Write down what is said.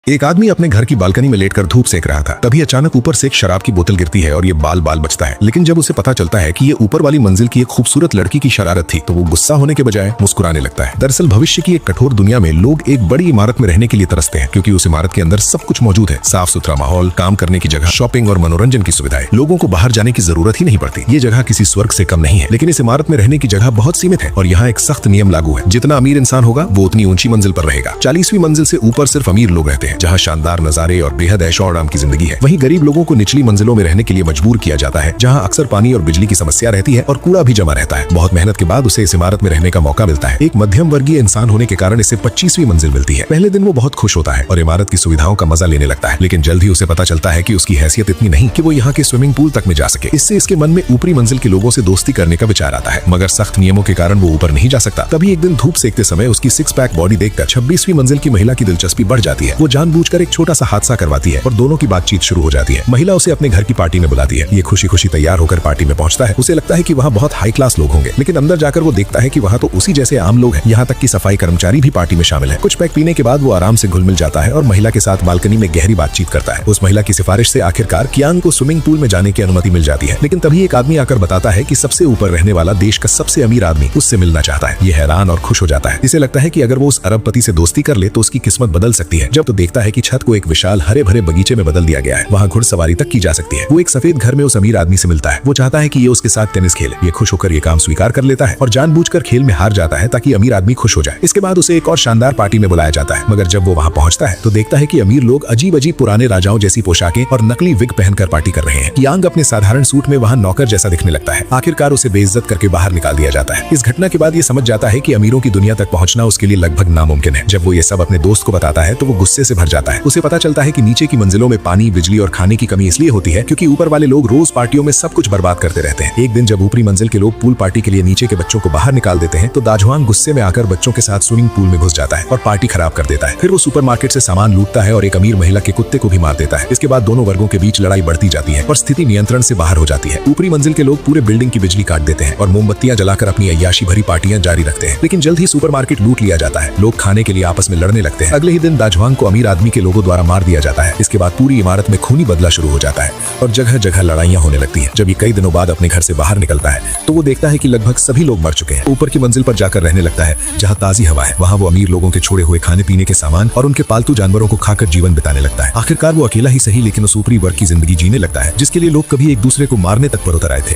एक आदमी अपने घर की बालकनी में लेटकर धूप सेक रहा था। तभी अचानक ऊपर से एक शराब की बोतल गिरती है और ये बाल बाल बचता है। लेकिन जब उसे पता चलता है कि ये ऊपर वाली मंजिल की एक खूबसूरत लड़की की शरारत थी तो वो गुस्सा होने के बजाय मुस्कुराने लगता है। दरअसल भविष्य की एक कठोर दुनिया में लोग एक बड़ी इमारत में रहने के लिए तरसते हैं, क्योंकि उस इमारत के अंदर सब कुछ मौजूद है। साफ सुथरा माहौल, काम करने की जगह, शॉपिंग और मनोरंजन की सुविधाएं। लोगों को बाहर जाने की जरूरत ही नहीं पड़ती। ये जगह किसी स्वर्ग से कम नहीं है। लेकिन इस इमारत में रहने की जगह बहुत सीमित है और यहाँ एक सख्त नियम लागू है। जितना अमीर इंसान होगा वो उतनी ऊंची मंजिल पर रहेगा। 40वीं मंजिल से ऊपर सिर्फ अमीर लोग रहते हैं, जहाँ शानदार नजारे और बेहद ऐशो आराम की जिंदगी है। वहीं गरीब लोगों को निचली मंजिलों में रहने के लिए मजबूर किया जाता है, जहाँ अक्सर पानी और बिजली की समस्या रहती है और कूड़ा भी जमा रहता है। बहुत मेहनत के बाद उसे इस इमारत में रहने का मौका मिलता है। एक मध्यम वर्गीय इंसान होने के कारण इसे 25वीं मंजिल मिलती है। पहले दिन वो बहुत खुश होता है और इमारत की सुविधाओं का मजा लेने लगता है। लेकिन जल्द ही उसे पता चलता है कि उसकी हैसियत इतनी नहीं कि वो यहाँ के स्विमिंग पूल तक में जा सके। इससे इसके मन में ऊपरी मंजिल के लोगों से दोस्ती करने का विचार आता है, मगर सख्त नियमों के कारण वो ऊपर नहीं जा सकता। तभी एक दिन धूप सेकते समय उसकी 6 पैक बॉडी देखकर 26वीं मंजिल की महिला की दिलचस्पी बढ़ जाती है। वो जानबूझकर एक छोटा सा हादसा करवाती है और दोनों की बातचीत शुरू हो जाती है। महिला उसे अपने घर की पार्टी में बुलाती है। ये खुशी खुशी तैयार होकर पार्टी में पहुंचता है। उसे लगता है कि वहाँ बहुत हाई क्लास लोग होंगे, लेकिन अंदर जाकर वो देखता है कि वहाँ तो उसी जैसे आम लोग हैं। यहाँ तक कि सफाई कर्मचारी भी पार्टी में शामिल है। कुछ पैक पीने के बाद वो आराम से घुल मिल जाता है और महिला के साथ बालकनी में गहरी बातचीत करता है। उस महिला की सिफारिश से आखिरकार कियांग को स्विमिंग पूल में जाने की अनुमति मिल जाती है। लेकिन तभी एक आदमी आकर बताता है कि सबसे ऊपर रहने वाला देश का सबसे अमीर आदमी उससे मिलना चाहता है। ये हैरान और खुश हो जाता है। इसे लगता है कि अगर वो उस अरबपति से दोस्ती कर ले तो उसकी किस्मत बदल सकती है। जब तो देखता है कि छत को एक विशाल हरे भरे बगीचे में बदल दिया गया है। वहाँ घुड़सवारी तक की जा सकती है। वो एक सफेद घर में उस अमीर आदमी से मिलता है। वो चाहता है कि ये उसके साथ टेनिस खेले। ये खुश होकर ये काम स्वीकार कर लेता है और जानबूझकर खेल में हार जाता है ताकि अमीर आदमी खुश हो जाए। इसके बाद उसे एक और शानदार पार्टी में बुलाया जाता है, मगर जब वो वहाँ पहुँचता है तो देखता है कि अमीर लोग अजीब अजीब पुराने राजाओं जैसी पोशाकें और नकली विग पहनकर पार्टी कर रहे हैं। कियांग अपने साधारण सूट में वहाँ नौकर जैसा दिखने लगता है। आखिरकार उसे बेइज्जत करके बाहर निकाल दिया जाता है। इस घटना के बाद ये समझ जाता है कि अमीरों की दुनिया तक पहुंचना उसके लिए लगभग नामुमकिन है। जब वो ये सब अपने दोस्त को बताता है तो वो गुस्से से भर जाता है। उसे पता चलता है कि नीचे की मंजिलों में पानी, बिजली और खाने की कमी इसलिए होती है क्योंकि ऊपर वाले लोग रोज पार्टियों में सब कुछ बर्बाद करते रहते हैं। एक दिन जब ऊपरी मंजिल के लोग पूल पार्टी के लिए नीचे के बच्चों को बाहर निकाल देते हैं तो दाजुआंग गुस्से में आकर बच्चों के साथ स्विमिंग पूल में घुस जाता है और पार्टी खराब कर देता है। फिर वो सुपरमार्केट से सामान लूटता है और एक अमीर महिला के कुत्ते को भी मार देता है। इसके बाद दोनों वर्गों के बीच लड़ाई बढ़ती जाती है और स्थिति नियंत्रण से बाहर हो जाती है। ऊपरी मंजिल के लोग पूरे बिल्डिंग की बिजली काट देते हैं और मोमबत्तियां जलाकर अपनी अय्याशी भरी पार्टियां जारी रखते हैं। लेकिन जल्द ही सुपरमार्केट लूट लिया जाता है। लोग खाने के लिए आपस में लड़ने लगते हैं। अगले ही दिन दाजुआंग को अमीर आदमी के लोगों द्वारा मार दिया जाता है। इसके बाद पूरी इमारत में खूनी बदला शुरू हो जाता है और जगह जगह लड़ाइयां होने लगती हैं। जब ये कई दिनों बाद अपने घर से बाहर निकलता है तो वो देखता है कि लगभग सभी लोग मर चुके हैं। ऊपर की मंजिल पर जाकर रहने लगता है जहाँ ताजी हवा है। वहाँ वो अमीर लोगों के छोड़े हुए खाने पीने के सामान और उनके पालतू जानवरों को खाकर जीवन बिताने लगता है। आखिरकार वो अकेला ही सही लेकिन उस ऊपरी वर्ग की जिंदगी जीने लगता है जिसके लिए लोग कभी एक दूसरे को मारने तक पर उतर आए थे।